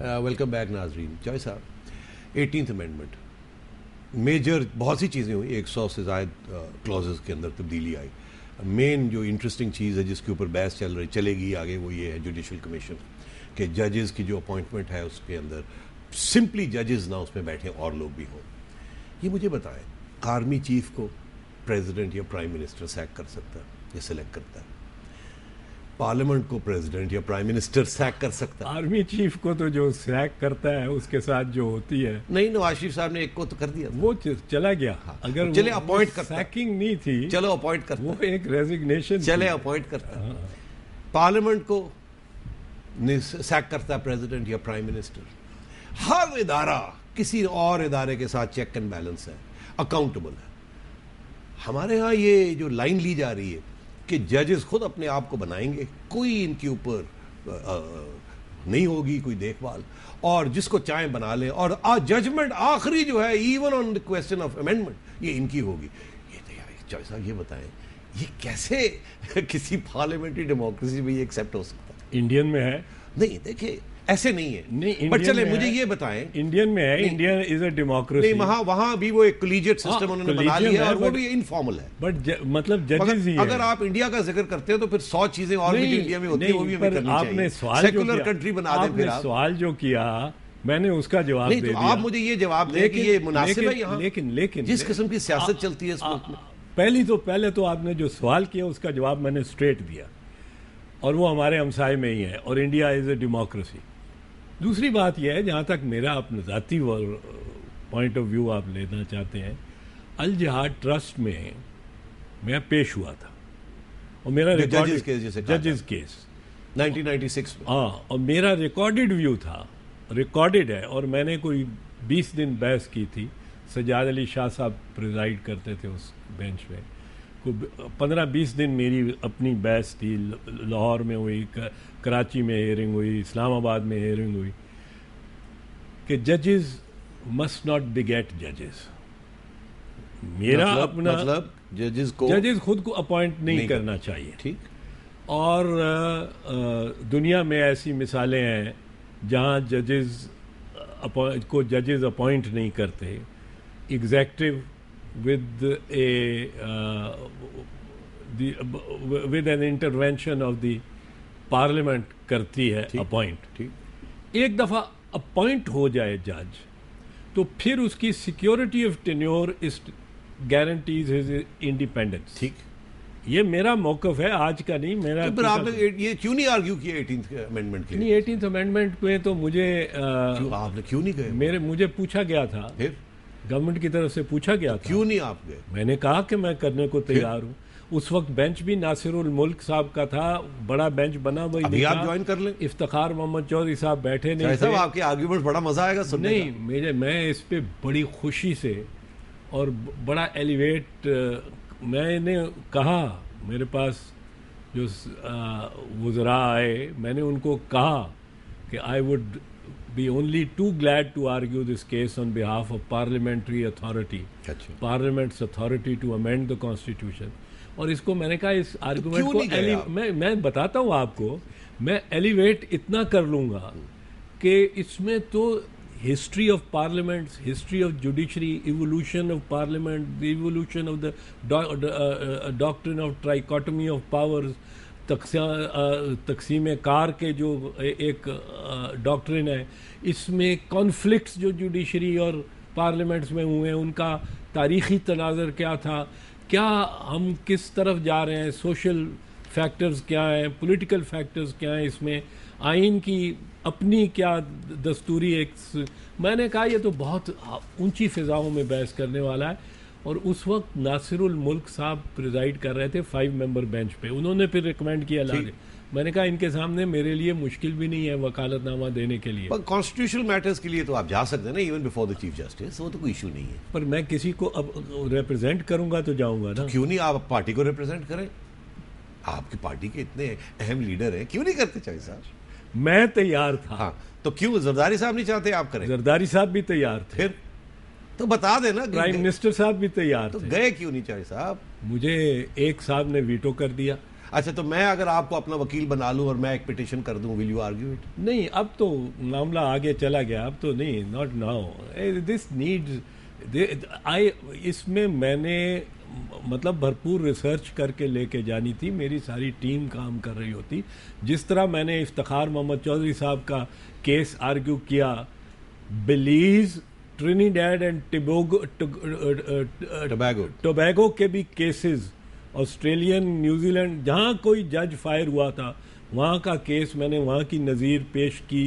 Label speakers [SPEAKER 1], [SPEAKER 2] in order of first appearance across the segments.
[SPEAKER 1] Welcome back नाजरीन। Joy साहब, 18th amendment major बहुत सी चीज़ें हुई, 100 से ज़ायद क्लॉजेस के अंदर तब्दीली आई। मेन जो इंटरेस्टिंग चीज़ है जिसके ऊपर बहस चलेगी आगे वो ये है जुडिशल कमीशन के जजेस की जो अपॉइंटमेंट है उसके अंदर सिंपली जजेस ना उसमें बैठे और लोग भी हों। ये मुझे बताएं, आर्मी चीफ को प्रेसिडेंट या प्राइम मिनिस्टर सैक कर सकता है या सिलेक्ट करता है? पार्लियामेंट को प्रेसिडेंट या प्राइम मिनिस्टर सैक कर सकता है?
[SPEAKER 2] आर्मी चीफ को तो जो सैक करता है उसके साथ जो होती है,
[SPEAKER 1] नहीं, नवाज शरीफ साहब ने एक को तो कर दिया,
[SPEAKER 2] वो चला गया।
[SPEAKER 1] हाँ,
[SPEAKER 2] अगर
[SPEAKER 1] चले अपॉइंट करता,
[SPEAKER 2] सैकिंग नहीं थी,
[SPEAKER 1] चलो अपॉइंट करता,
[SPEAKER 2] वो एक रेजिग्नेशन,
[SPEAKER 1] चले अपॉइंट करता। पार्लियामेंट को सैक करता है प्रेसिडेंट या प्राइम मिनिस्टर। हर इदारा किसी और इदारे के साथ चेक एंड बैलेंस है, अकाउंटेबल है। हमारे यहाँ ये जो लाइन ली जा रही है कि जजेस खुद अपने आप को बनाएंगे, कोई इनके ऊपर नहीं होगी कोई देखभाल, और जिसको चाहे बना ले, और जजमेंट आखिरी जो है even on the question of amendment ये इनकी होगी। ये तो यार जॉय साहब ये बताएं, ये कैसे किसी पार्लियामेंट्री डेमोक्रेसी में ये एक्सेप्ट हो सकता है?
[SPEAKER 2] इंडियन में है
[SPEAKER 1] नहीं, देखिए ऐसे नहीं है,
[SPEAKER 2] नहीं,
[SPEAKER 1] बट चले मुझे ये बताएं,
[SPEAKER 2] इंडियन में है, इंडिया इज अ डेमोक्रेसी।
[SPEAKER 1] नहीं, वहां भी वो एक कोलिजिएट सिस्टम उन्होंने बना लिया है, और वो भी इनफॉर्मल है।
[SPEAKER 2] बट मतलब जजेस ही
[SPEAKER 1] अगर आप इंडिया का जिक्र करते हो तो फिर 100 चीजें और भी इंडिया में होती है, वो भी हमें करनी चाहिए।
[SPEAKER 2] आपने सवाल
[SPEAKER 1] सेकुलर कंट्री बना दें, फिर आप
[SPEAKER 2] सवाल जो किया मैंने उसका जवाब दे दिया।
[SPEAKER 1] आप मुझे ये जवाब दें कि ये मुनासिब है यहाँ,
[SPEAKER 2] लेकिन
[SPEAKER 1] जिस किस्म की सियासत चलती है इस मुल्क में।
[SPEAKER 2] पहले तो आपने जो सवाल किया उसका जवाब मैंने स्ट्रेट दिया, और वो हमारे हमसाए में ही है, और इंडिया इज अ डेमोक्रेसी। दूसरी बात यह है, जहाँ तक मेरा अपना ज़ाती पॉइंट ऑफ व्यू आप लेना चाहते हैं, अल जिहाद ट्रस्ट में मैं पेश हुआ था, और मेरा
[SPEAKER 1] जजेस केस 1996 में,
[SPEAKER 2] हाँ, और मेरा रिकॉर्डेड व्यू था, रिकॉर्डेड है, और मैंने कोई 20 दिन बहस की थी। सजाद अली शाह साहब प्रिजाइड करते थे उस बेंच पे, को 15-20 दिन मेरी अपनी बहस थी। लाहौर में हुई, कराची में हेयरिंग हुई, इस्लामाबाद में हेयरिंग हुई, कि जजेस मस्ट नॉट बिगेट जजेस। मेरा अपना
[SPEAKER 1] मतलब जजेस
[SPEAKER 2] खुद को अपॉइंट नहीं करना चाहिए,
[SPEAKER 1] ठीक।
[SPEAKER 2] और दुनिया में ऐसी मिसालें हैं जहां जजेस अपॉइंट नहीं करते, executive with an intervention of the parliament करती है अपॉइंट। एक दफा अपॉइंट हो जाए जज तो फिर उसकी security of tenure is guarantees his independence.
[SPEAKER 1] ठीक,
[SPEAKER 2] ये मेरा मौकफ है, आज का नहीं। मेरा
[SPEAKER 1] तो आपने ये क्यों नहीं आर्ग्यू किया 18th अमेंडमेंट के?
[SPEAKER 2] नहीं, 18th अमेंडमेंट में तो मुझे
[SPEAKER 1] आपने क्यों नहीं गए?
[SPEAKER 2] मुझे पूछा गया था, फिर गवर्नमेंट की तरफ से पूछा गया था,
[SPEAKER 1] क्यों नहीं आप गए?
[SPEAKER 2] मैंने कहा कि मैं करने को तैयार हूँ। उस वक्त बेंच भी नासिरुल मुल्क साहब का था, बड़ा बेंच बना हुआ।
[SPEAKER 1] अभी आप ज्वाइन कर लें।
[SPEAKER 2] इफ्तिखार मोहम्मद चौधरी साहब बैठे नहीं थे।
[SPEAKER 1] आपके आर्ग्यूमेंट बड़ा मजा आएगा सुनने
[SPEAKER 2] नहीं, मैं इस पे बड़ी खुशी से और बड़ा एलिवेट, मैंने कहा, मेरे पास जो वज़रा आए, मैंने उनको कहा कि I would be only too glad to argue this case on behalf of parliamentary authority, parliament's authority to amend the constitution। और इसको मैंने कहा, इस आर्गुमेंट को मैं बताता हूँ आपको, मैं एलिवेट इतना कर लूँगा कि इसमें तो history of parliaments, history of judiciary, evolution of parliament, the evolution of the doctrine of trichotomy of powers, तकसीम कार के जो एक डॉक्ट्रिन है, इसमें कॉन्फ्लिक्ट्स जो जुडिशरी और पार्लियामेंट्स में हुए हैं उनका तारीख़ी तनाज़र क्या था, क्या हम किस तरफ जा रहे हैं, सोशल फैक्टर्स क्या हैं, पॉलिटिकल फैक्टर्स क्या हैं, इसमें आइन की अपनी क्या दस्तूरी एक। मैंने कहा ये तो बहुत ऊंची फ़िज़ाओं में बहस करने वाला है। और उस वक्त नासिरुल मुल्क साहब प्रिजाइड कर रहे थे 5 मेंबर बेंच पे। उन्होंने फिर रिकमेंड किया लाने। मैंने कहा इनके सामने मेरे लिए मुश्किल भी नहीं है वकालतनामा देने के लिए।
[SPEAKER 1] पर कॉन्स्टिट्यूशनल मैटर्स के लिए तो आप जा सकते हैं ना, even before the chief justice, वो तो कोई इशू नहीं है।
[SPEAKER 2] पर मैं किसी को अब रिप्रेजेंट करूंगा तो जाऊंगा ना।
[SPEAKER 1] तो क्यों नहीं आप पार्टी को रिप्रेजेंट करें? आपकी पार्टी के इतने अहम लीडर हैं, क्यों नहीं करते चाहिए साहब?
[SPEAKER 2] मैं तैयार था।
[SPEAKER 1] हाँ, तो क्यों जरदारी साहब नहीं चाहते आप करें?
[SPEAKER 2] जरदारी साहब भी तैयार थे।
[SPEAKER 1] फिर तो बता देना।
[SPEAKER 2] प्राइम मिनिस्टर साहब भी तैयार
[SPEAKER 1] तो
[SPEAKER 2] थे।
[SPEAKER 1] गए क्यों नहीं चाहिए साहब?
[SPEAKER 2] मुझे एक साहब ने वीटो कर दिया।
[SPEAKER 1] अच्छा, तो मैं अगर आपको अपना वकील बना लूं और मैं एक पिटिशन कर दूं, विल यू आर्ग्यू इट?
[SPEAKER 2] नहीं, अब तो मामला आगे चला गया, अब तो नहीं, नॉट नाउ। दिस नीड्स आई, इसमें मैंने मतलब भरपूर रिसर्च करके लेके जानी थी, मेरी सारी टीम काम कर रही होती। जिस तरह मैंने इफ्तिखार मोहम्मद चौधरी साहब का केस आर्ग्यू किया, बिलीज, ट्रिनिडैड एंड टोबैगो के भी केसेस, ऑस्ट्रेलियन, न्यूजीलैंड, जहाँ कोई जज फायर हुआ था वहाँ का केस मैंने वहाँ की नज़ीर पेश की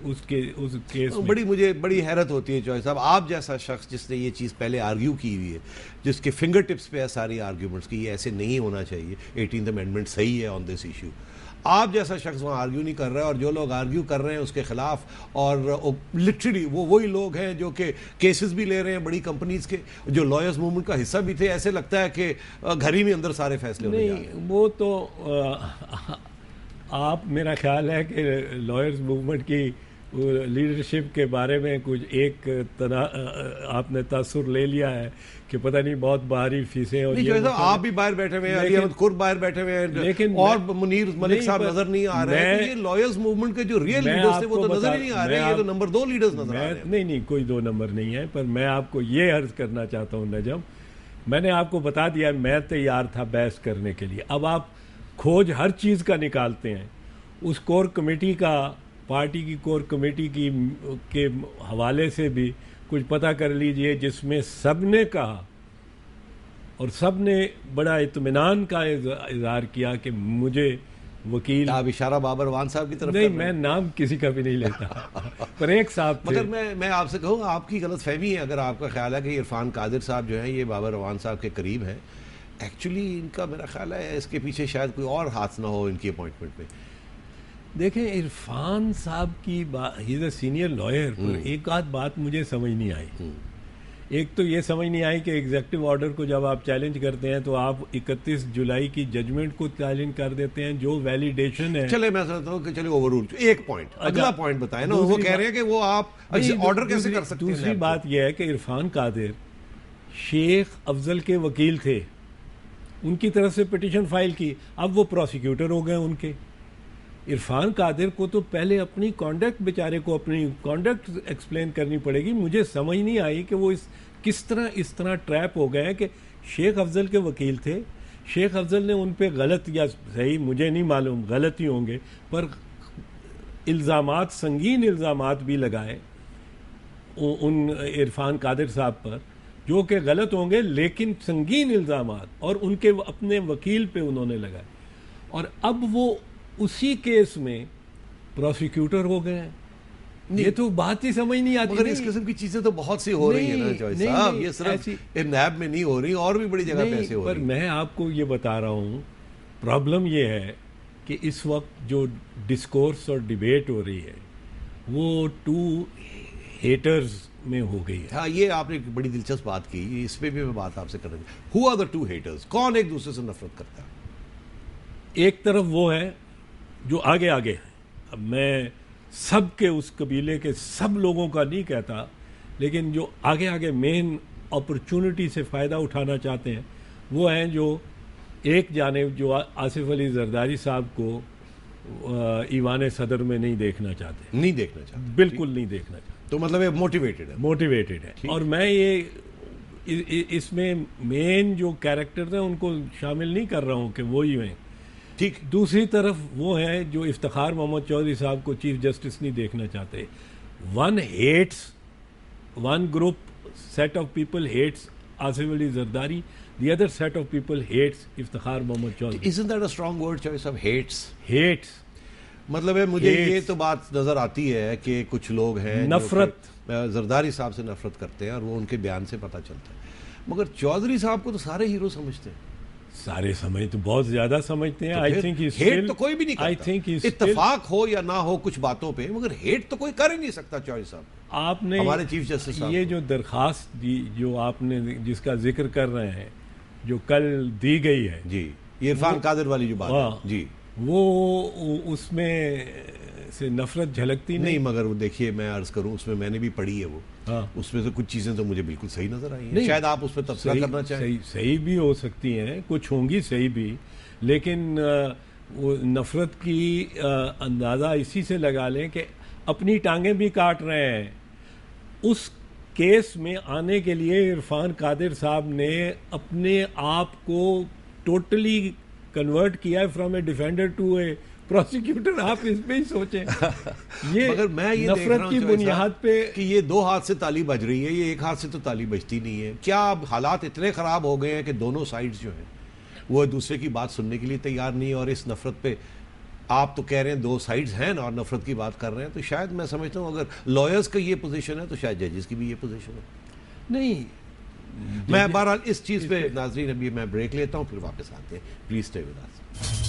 [SPEAKER 2] उस केस में।
[SPEAKER 1] मुझे बड़ी हैरत होती है चौधरी साहब, आप जैसा शख्स जिसने ये चीज़ पहले आर्ग्यू की हुई है, जिसके फिंगर टिप्स पे है सारी आर्ग्यूमेंट्स की ये ऐसे नहीं होना चाहिए, 18th अमेंडमेंट सही है ऑन दिस इशू, आप जैसा शख्स वहाँ आर्ग्यू नहीं कर रहा है, और जो लोग आर्ग्यू कर रहे हैं उसके खिलाफ, और लिटरली वो वही लोग हैं जो कि केसेस भी ले रहे हैं बड़ी कंपनीज के, जो लॉयर्स मूवमेंट का हिस्सा भी थे। ऐसे लगता है कि घर ही में अंदर सारे फैसले होने जा रहे हैं।
[SPEAKER 2] वो तो आप, मेरा ख्याल है कि लॉयर्स मूवमेंट की लीडरशिप के बारे में कुछ एक आपने तासुर ले लिया है कि पता नहीं बहुत बाहरी फीसें, और ये
[SPEAKER 1] आप भी बाहर बैठे हुए हैं, अली अहमद खुद बाहर बैठे हुए हैं, लेकिन और मुनीर मलिक साहब नजर नहीं आ रहे हैं। ये लॉयर्स मूवमेंट के जो रियल लीडर्स थे वो तो नजर ही नहीं आ रहे हैं, ये तो नंबर 2 लीडर्स नजर आ रहे हैं।
[SPEAKER 2] नहीं, कोई 2 नंबर नहीं है, पर मैं आपको ये अर्ज करना चाहता हूँ नजम, मैंने आपको बता दिया मैं तैयार था बहस करने के लिए। अब आप खोज हर चीज़ का निकालते हैं, उस कोर कमेटी का, पार्टी की कोर कमेटी की के हवाले से भी कुछ पता कर लीजिए, जिसमें सब ने कहा और सब ने बड़ा इत्मीनान का इजहार किया कि मुझे वकील।
[SPEAKER 1] आप इशारा बाबर वान साहब की तरफ?
[SPEAKER 2] नहीं, मैं नाम किसी का भी नहीं लेता पर एक साहब थे।
[SPEAKER 1] मगर मैं आपसे कहूँ, आपकी गलत फहमी है अगर आपका ख्याल है कि इरफान कादिर साहब जो हैं ये बाबर वान साहब के करीब हैं। एक्चुअली इनका मेरा ख्याल है इसके पीछे शायद कोई और हाथ ना हो इनकी अपॉइंटमेंट में।
[SPEAKER 2] देखें, इरफान साहब की बात, he is a senior lawyer, पर एक आध बात मुझे समझ नहीं आई। एक तो ये समझ नहीं आई कि एग्जीक्यूटिव ऑर्डर को जब आप चैलेंज करते हैं तो आप 31 जुलाई की जजमेंट को चैलेंज कर देते हैं, जो वैलिडेशन है।
[SPEAKER 1] चले, मैं समझता हूँ कि चलिए ओवररूल। एक पॉइंट, अगला पॉइंट बताएं ना। वो कह रहे हैं कि वो आप ऑर्डर कैसे कर सकते हैं?
[SPEAKER 2] दूसरी बात यह है कि इरफान कादिर शेख अफजल के वकील थे, उनकी तरफ से पिटीशन फाइल की, अब वो प्रोसिक्यूटर हो गए उनके। इरफान कादिर को तो पहले अपनी कॉन्डक्ट, बेचारे को अपनी कॉन्डक्ट एक्सप्लेन करनी पड़ेगी। मुझे समझ नहीं आई कि वो इस तरह ट्रैप हो गए हैं कि शेख अफजल के वकील थे, शेख अफजल ने उन पे गलत या सही मुझे नहीं मालूम, गलत ही होंगे, पर इल्ज़ामात, संगीन इल्ज़ामात भी लगाए उन इरफान कादिर साहब पर, जो कि गलत होंगे लेकिन संगीन इल्ज़ामात, और उनके अपने वकील पे उन्होंने लगाए, और अब वो उसी केस में प्रोसिक्यूटर हो गए हैं। ये तो बात ही समझ नहीं आती।
[SPEAKER 1] मगर इस किस्म की चीजें तो बहुत सी हो रही है ना चौधरी साहब, ये सिर्फ नैब में नहीं हो रही, और भी बड़ी जगह पे ऐसे हो रही है।
[SPEAKER 2] पर मैं आपको ये बता रहा हूँ, प्रॉब्लम ये है कि इस वक्त जो डिस्कोर्स और डिबेट हो रही है वो 2 हेटर्स में हो गई है।
[SPEAKER 1] हाँ, ये आपने एक बड़ी दिलचस्प बात की, इस पे भी मैं बात आपसे कर रही हूँ। Who are the 2 haters? कौन एक दूसरे से नफरत करता है?
[SPEAKER 2] एक तरफ वो है जो आगे आगे है। अब मैं सब के उस कबीले के सब लोगों का नहीं कहता, लेकिन जो आगे आगे मेन अपॉर्चुनिटी से फ़ायदा उठाना चाहते हैं वो हैं जो एक जानिब जो आसिफ अली जरदारी साहब को ईवान सदर में नहीं देखना चाहते, बिल्कुल नहीं देखना चाहते।
[SPEAKER 1] तो मतलब ये मोटिवेटेड है।
[SPEAKER 2] और मैं ये इसमें मेन जो कैरेक्टर्स हैं उनको शामिल नहीं कर रहा हूँ कि वो ही हैं।
[SPEAKER 1] ठीक।
[SPEAKER 2] दूसरी तरफ वो है जो इफ्तिखार मोहम्मद चौधरी साहब को चीफ जस्टिस नहीं देखना चाहते। One group, set of people hates Asif Ali Zardari, the other set of people hates Iftikhar Mohammad Chaudhry.
[SPEAKER 1] Isn't that a strong word choice of hates?
[SPEAKER 2] मतलब
[SPEAKER 1] है मुझे ये तो बात नजर आती है कि कुछ लोग हैं
[SPEAKER 2] नफरत,
[SPEAKER 1] जरदारी साहब से नफरत करते हैं, और वो उनके बयान से पता चलता है। मगर चौधरी साहब को तो सारे हीरो समझते हैं।
[SPEAKER 2] सारे समझ तो बहुत ज्यादा समझते हैं।
[SPEAKER 1] आई थिंक हेट तो कोई भी नहीं करता।
[SPEAKER 2] आई थिंक
[SPEAKER 1] इत्तेफाक हो या ना हो कुछ बातों पे, मगर हेट तो कोई कर ही नहीं सकता। चौधरी साहब,
[SPEAKER 2] आपने
[SPEAKER 1] हमारे चीफ जस्टिस साहब,
[SPEAKER 2] ये जो दरखास्त दी, जो आपने जिसका जिक्र कर रहे हैं, जो कल दी गई है
[SPEAKER 1] जी, इरफान कादिर वाली जो बात है जी,
[SPEAKER 2] वो उसमें से नफरत झलकती नहीं।
[SPEAKER 1] मगर वो देखिए, मैं अर्ज करूं, उसमें मैंने भी पढ़ी है वो। उसमें से कुछ चीजें तो मुझे बिल्कुल सही नजर आई हैं। शायद आप उस पर तबसरा करना चाहें।
[SPEAKER 2] सही भी हो सकती हैं, कुछ होंगी सही भी, लेकिन वो नफ़रत की अंदाज़ा इसी से लगा लें कि अपनी टांगें भी काट रहे हैं। उस केस में आने के लिए इरफान कादिर साहब ने अपने आप को टोटली कन्वर्ट किया है from a defender to a prosecutor. आप इस पे ही सोचें। ये
[SPEAKER 1] मगर मैं ये
[SPEAKER 2] नफरत की बुनियाद पे
[SPEAKER 1] कि ये दो हाथ से ताली बज रही है, ये एक हाथ से तो ताली बजती नहीं है। क्या अब हालात इतने खराब हो गए हैं कि दोनों साइड्स जो हैं वो एक दूसरे की बात सुनने के लिए तैयार नहीं है? और इस नफरत पे आप तो कह रहे हैं दो साइड्स हैं और नफरत की बात कर रहे हैं, तो शायद मैं समझता हूँ अगर लॉयर्स का ये पोजीशन है तो शायद जजेस की भी ये पोजीशन है।
[SPEAKER 2] नहीं,
[SPEAKER 1] मैं बहरहाल इस चीज़ पे नाजरीन अभी मैं ब्रेक लेता हूँ, फिर वापस आते हैं। Please stay with us.